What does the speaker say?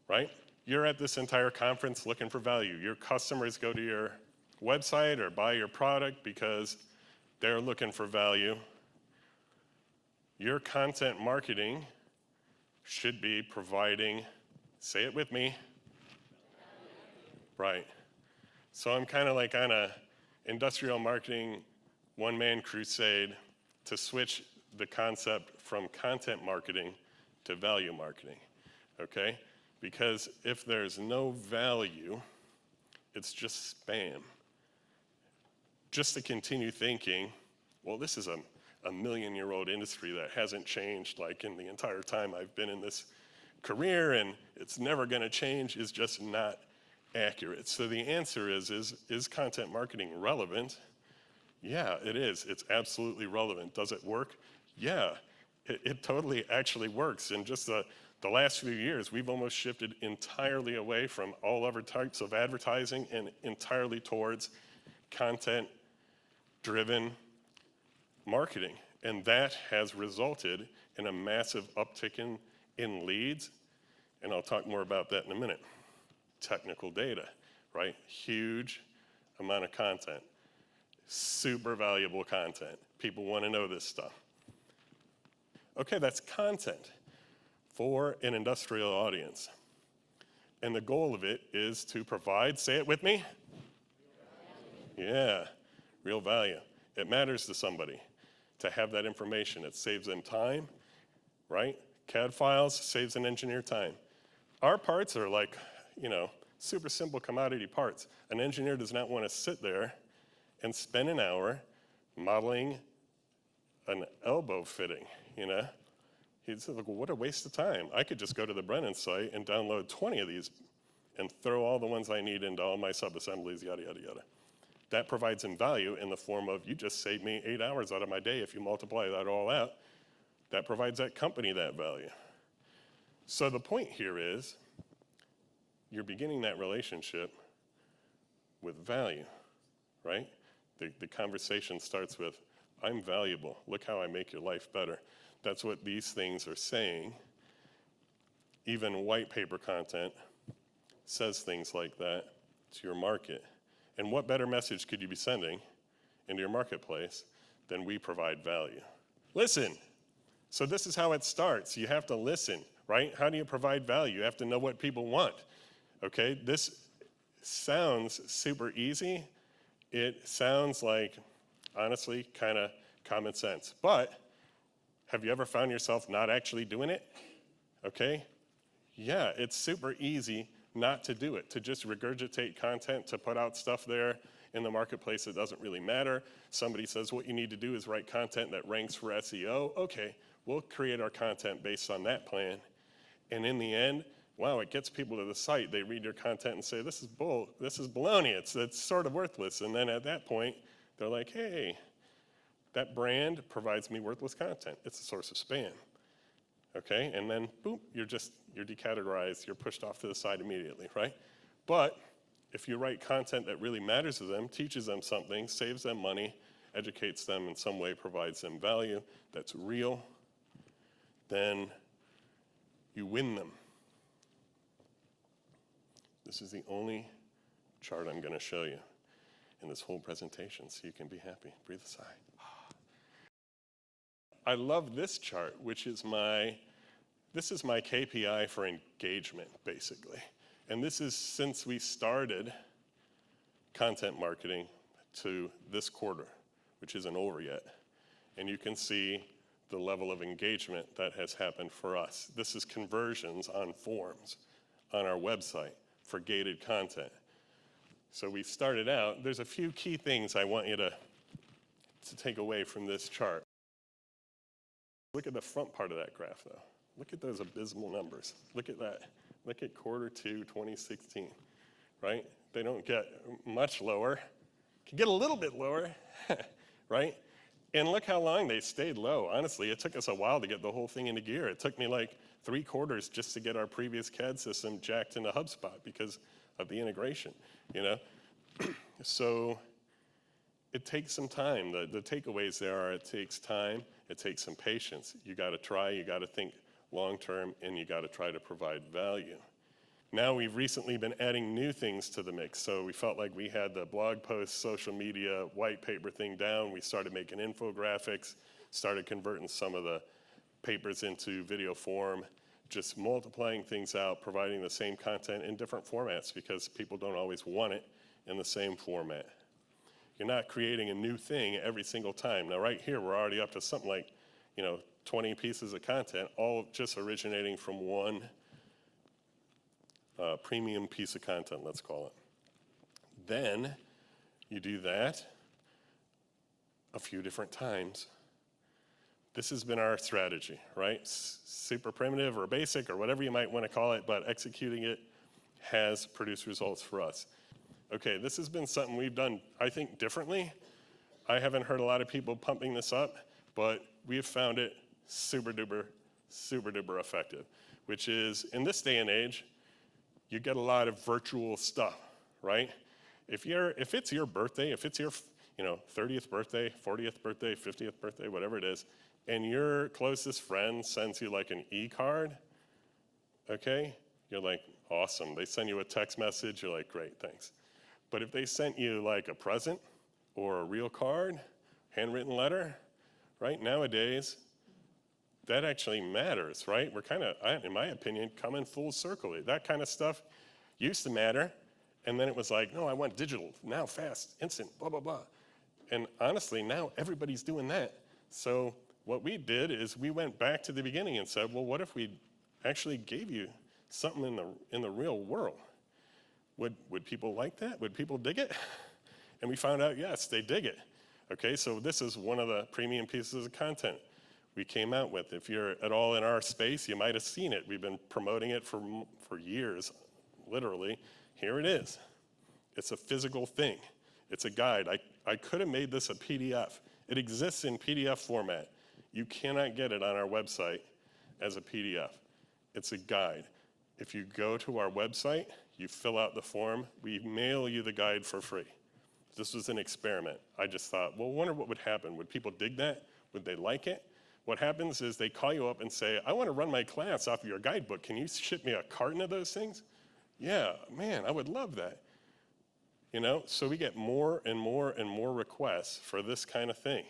right? You're at this entire conference looking for value. Your customers go to your website or buy your product because they're looking for value. Your content marketing should be providing, say it with me, right? So I'm kind of like on a industrial marketing one-man crusade to switch the concept from content marketing to value marketing, okay? Because if there's no value, it's just spam. Just to continue thinking, well, this is a million-year-old industry that hasn't changed like in the entire time I've been in this career, and it's never gonna change, is just not accurate. So the answer is content marketing relevant? Yeah, it is. It's absolutely relevant. Does it work? Yeah, it totally actually works. In just the last few years, we've almost shifted entirely away from all other types of advertising and entirely towards content-driven marketing. And that has resulted in a massive uptick in leads. And I'll talk more about that in a minute. Technical data, right? Huge amount of content. Super valuable content. People want to know this stuff. Okay, that's content for an industrial audience. And the goal of it is to provide, say it with me? Yeah, real value. It matters to somebody to have that information. It saves them time, right? CAD files saves an engineer time. Our parts are like, super simple commodity parts. An engineer does not want to sit there and spend an hour modeling an elbow fitting, He's like, well, what a waste of time. I could just go to the Brennan site and download 20 of these and throw all the ones I need into all my sub-assemblies, yada, yada, yada. That provides him value in the form of, you just saved me 8 hours out of my day if you multiply that all out. That provides that company that value. So the point here is, you're beginning that relationship with value, right? The conversation starts with, I'm valuable. Look how I make your life better. That's what these things are saying. Even white paper content says things like that to your market. And what better message could you be sending into your marketplace than we provide value? Listen. So this is how it starts. You have to listen, right? How do you provide value? You have to know what people want, okay? This sounds super easy. It sounds like, honestly, kind of common sense. But have you ever found yourself not actually doing it? Okay? Yeah, it's super easy not to do it, to just regurgitate content, to put out stuff there in the marketplace that doesn't really matter. Somebody says what you need to do is write content that ranks for SEO. Okay, we'll create our content based on that plan. And in the end, wow, it gets people to the site. They read your content and say, this is baloney. It's sort of worthless. And then at that point, they're like, hey, that brand provides me worthless content. It's a source of spam. Okay, and then boom, you're decategorized, you're pushed off to the side immediately, right? But if you write content that really matters to them, teaches them something, saves them money, educates them in some way, provides them value that's real, then you win them. This is the only chart I'm going to show you in this whole presentation, so you can be happy. Breathe a sigh. I love this chart, which is this is my KPI for engagement, basically. And this is since we started content marketing to this quarter, which isn't over yet. And you can see the level of engagement that has happened for us. This is conversions on forums on our website for gated content. So we started out, there's a few key things I want you to take away from this chart. Look at the front part of that graph, though. Look at those abysmal numbers. Look at that. Look at Q2 2016, right? They don't get much lower. Can get a little bit lower, right? And look how long they stayed low. Honestly, it took us a while to get the whole thing into gear. It took me like 3 quarters just to get our previous CAD system jacked into HubSpot because of the integration, So it takes some time. The takeaways there are it takes time, it takes some patience. You got to try, you got to think long-term, and you got to try to provide value. Now we've recently been adding new things to the mix. So we felt like we had the blog post, social media, white paper thing down. We started making infographics, started converting some of the papers into video form, just multiplying things out, providing the same content in different formats because people don't always want it in the same format. You're not creating a new thing every single time. Now right here, we're already up to something like, 20 pieces of content, all just originating from one premium piece of content, let's call it. Then you do that a few different times. This has been our strategy, right? Super primitive or basic or whatever you might want to call it, but executing it has produced results for us. Okay, this has been something we've done, I think, differently. I haven't heard a lot of people pumping this up, but we have found it super duper effective, which is, in this day and age, you get a lot of virtual stuff, right? If it's your birthday, if it's your 30th birthday, 40th birthday, 50th birthday, whatever it is, and your closest friend sends you like an e-card, okay? You're like, awesome. They send you a text message, you're like, great, thanks. But if they sent you like a present or a real card, handwritten letter, right? Nowadays, that actually matters, right? We're kind of, in my opinion, coming full circle. That kind of stuff used to matter, and then it was like, no, I want digital, now, fast, instant, blah, blah, blah. And honestly, now everybody's doing that. So what we did is we went back to the beginning and said, well, what if we actually gave you something in the real world? Would people like that? Would people dig it? And we found out, yes, they dig it. Okay, so this is one of the premium pieces of content we came out with. If you're at all in our space, you might have seen it. We've been promoting it for years, literally. Here it is. It's a physical thing. It's a guide. I could have made this a PDF. It exists in PDF format. You cannot get it on our website as a PDF. It's a guide. If you go to our website, you fill out the form, we mail you the guide for free. This was an experiment. I just thought, well, I wonder what would happen. Would people dig that? Would they like it? What happens is they call you up and say, I want to run my class off of your guidebook. Can you ship me a carton of those things? Yeah, man, I would love that. So we get more and more and more requests for this kind of thing.